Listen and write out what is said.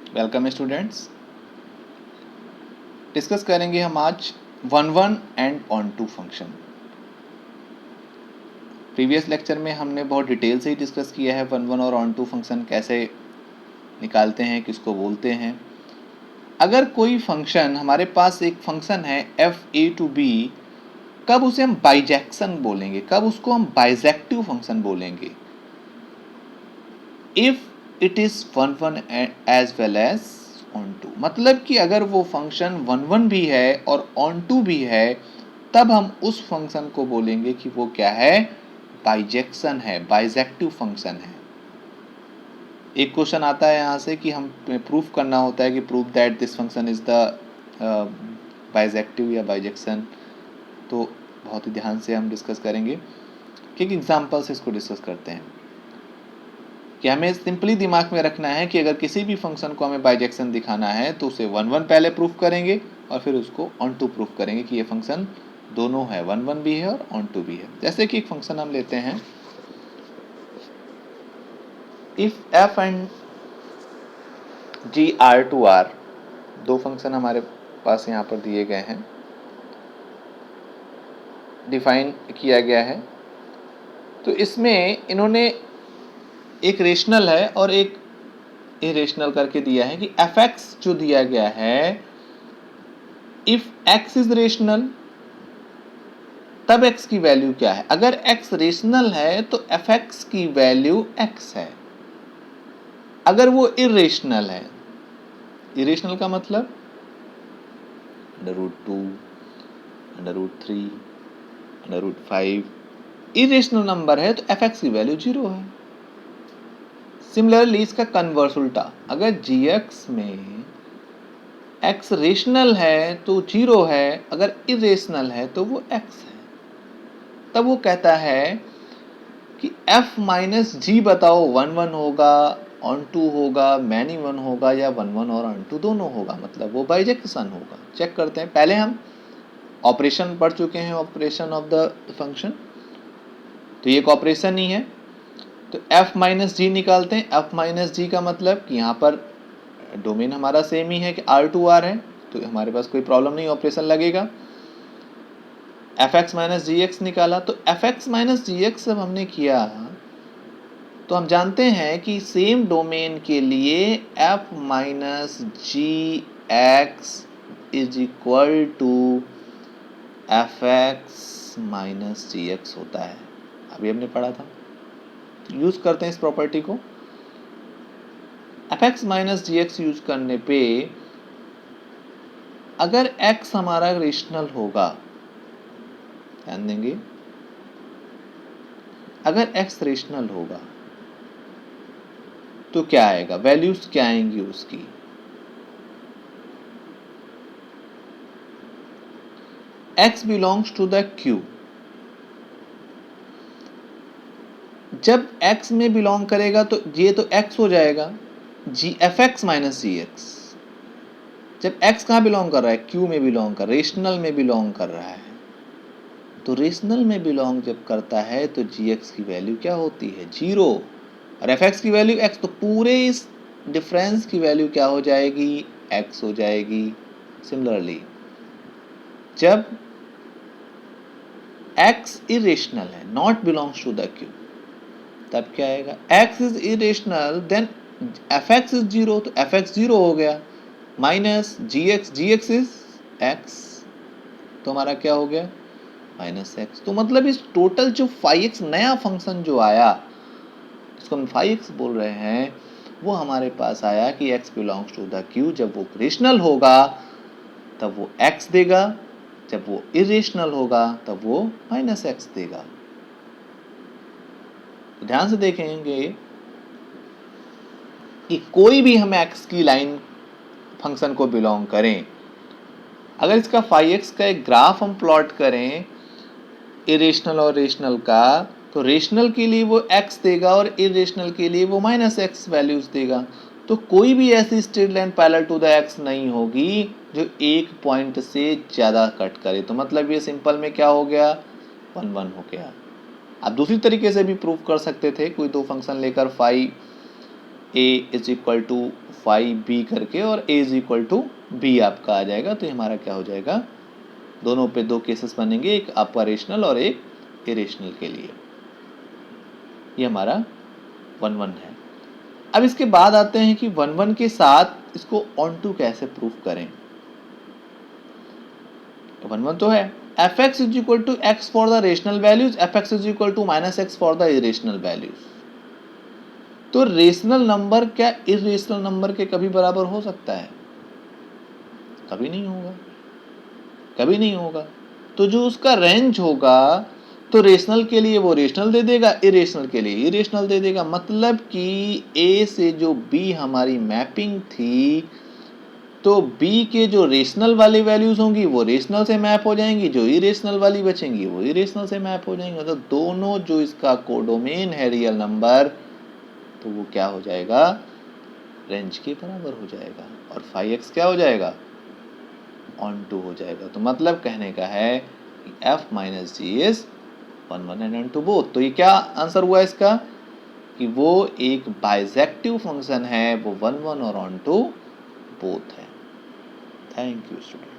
Welcome students. Discuss करेंगे हम आज one and onto function. Previous lecture में हमने बहुत डिटेल से ही डिस्कस किया है वन और ऑन टू फंक्शन कैसे निकालते हैं, किसको बोलते हैं। अगर कोई फंक्शन, हमारे पास एक फंक्शन है एफ ए टू बी, कब उसे हम बाइजेक्शन बोलेंगे, कब उसको हम बाइजेक्टिव फंक्शन बोलेंगे? If it is one as well as onto, मतलब कि अगर वो फंक्शन वन भी है और ऑन टू भी है, तब हम उस फंक्शन को बोलेंगे कि वो क्या है, बाइजेक्शन है, बाइजेक्टिव फंक्शन है। एक क्वेश्चन आता है यहाँ से कि हम प्रूफ करना होता है कि proof that this function is the bijective या बाइजेक्शन। तो बहुत ही ध्यान से हम डिस्कस करेंगे कि एक एग्जाम्पल से इसको डिस्कस करते हैं कि हमें सिंपली दिमाग में रखना है कि अगर किसी भी फंक्शन को हमें बाइजेक्शन दिखाना है तो उसे वन पहले प्रूफ करेंगे और फिर उसको ऑन टू प्रूफ करेंगे कि ये फंक्शन दोनों है, वन भी है और ऑन टू भी है। जैसे कि एक फंक्शन हम लेते हैं, if f and g R to R, दो फंक्शन हमारे पास यहाँ पर दिए गए हैं, डिफाइन किया गया है। तो इसमें इन्होंने एक रेशनल है और एक इरेशनल करके दिया है कि एफ एक्स जो दिया गया है, इफ एक्स इज रेशनल तब x की वैल्यू क्या है। अगर x रेशनल है तो एफ एक्स की वैल्यू x है। अगर वो इरेशनल है, इरेशनल का मतलब √2, √3, √5, इरेशनल नंबर है तो एफ एक्स की वैल्यू 0 है। सिमिलरली इसका कन्वर्स उल्टा, अगर gx में x रेशनल है तो 0 है, अगर इरेशनल है तो वो x है। तब वो कहता है कि f माइनस जी बताओ, वन होगा, ऑन टू होगा, मैनी वन होगा, या वन और ऑन टू दोनों होगा, मतलब वो बाइजेक्शन होगा। चेक करते हैं, पहले हम ऑपरेशन पढ़ चुके हैं, ऑपरेशन ऑफ द फंक्शन, तो ये एक ऑपरेशन ही है। तो f माइनस जी निकालते हैं। f माइनस जी का मतलब कि यहाँ पर डोमेन हमारा सेम ही है कि R टू R है, तो हमारे पास कोई प्रॉब्लम नहीं, ऑपरेशन लगेगा। F x minus g x निकाला, तो f x minus g x जब हमने किया तो हम जानते हैं कि सेम डोमेन के लिए f minus g x is equal to f x minus g x होता है। अभी हमने पढ़ा था, तो यूज करते हैं इस प्रॉपर्टी को। F x minus g x use करने पे अगर x हमारा रेशनल होगा, ध्यान देंगे, अगर x रेशनल होगा तो क्या आएगा, वैल्यूज क्या आएंगी उसकी। x belongs to the Q। जब x में बिलोंग करेगा तो ये तो x हो जाएगा, g f x minus g x. जब x कहाँ बिलोंग कर रहा है, Q में बिलोंग कर, रेशनल में बिलोंग कर रहा है, तो रेशनल में बिलोंग जब करता है तो जी एक्स की वैल्यू क्या होती है, 0, और एफ एक्स की वैल्यू x, तो पूरे इस डिफरेंस की वैल्यू क्या हो जाएगी, x हो जाएगी। सिमिलरली जब x इरेशनल है, not belongs to the Q, तब क्या आएगा, x is irrational then f x is 0, तो एफ एक्स 0 हो गया, minus g x is x, तो हमारा क्या हो गया, माइनस एक्स। तो मतलब इस टोटल जो 5x नया फंक्शन जो आया, इसको हम 5x बोल रहे हैं, वो हमारे पास आया कि x belongs to the Q। जब वो रेशनल होगा तब वो x देगा, जब वो इरेशनल होगा तब वो माइनस एक्स देगा। तो ध्यान से देखेंगे कि कोई भी हम x की लाइन फंक्शन को बिलोंग करें, अगर इसका 5x का एक ग्राफ हम प्लॉट करें इरेशनल और रेशनल का, तो रेशनल के लिए वो x देगा और इरेशनल के लिए वो माइनस एक्स वैल्यूज देगा। तो कोई भी ऐसी straight line parallel to the x नहीं होगी जो एक पॉइंट से ज़्यादा कट करे। तो मतलब ये सिंपल में क्या हो गया, 1 हो गया। आप दूसरी तरीके से भी प्रूव कर सकते थे, कोई दो फंक्शन लेकर phi a is equal to 5b करके और a is equal to b आपका आ जाएगा। तो ये हमारा क्या हो जाएगा, दोनों पे दो केसेस बनेंगे, एक आपका रेशनल और एक इरेशनल के लिए। ये हमारा 1-1 है। अब इसके बाद आते हैं कि 1-1 के साथ इसको ऑन टू कैसे प्रूफ करें। 1-1 तो है, fx is equal to x for the rational values, fx is equal to -x for the irrational values. तो रेशनल नंबर क्या इरेशनल नंबर के कभी बराबर हो सकता है? कभी नहीं होगा, कभी नहीं होगा। तो जो उसका रेंज होगा, तो रेशनल के लिए वो रेशनल दे देगा, इरेशनल के लिए इरेशनल दे देगा। मतलब कि a से जो b हमारी मैपिंग थी, तो b के जो रेशनल वाली वैल्यूज होंगी वो रेशनल से मैप हो जाएंगी, जो इरेशनल वाली बचेंगी वो इरेशनल से मैप हो जाएंगी। तो दोनों जो इसका कोडोमेन है रियल नंबर, तो वो क्या हो जाएगा, रेंज के बराबर हो जाएगा। और 5x क्या हो जाएगा, ऑन टू हो जाएगा। तो मतलब कहने का है कि f minus g is 1-1 and onto both. तो ये क्या आंसर हुआ इसका, कि वो एक बाइजेक्टिव फंक्शन है, वो 1-1 और ऑन टू बोथ है। Thank you student.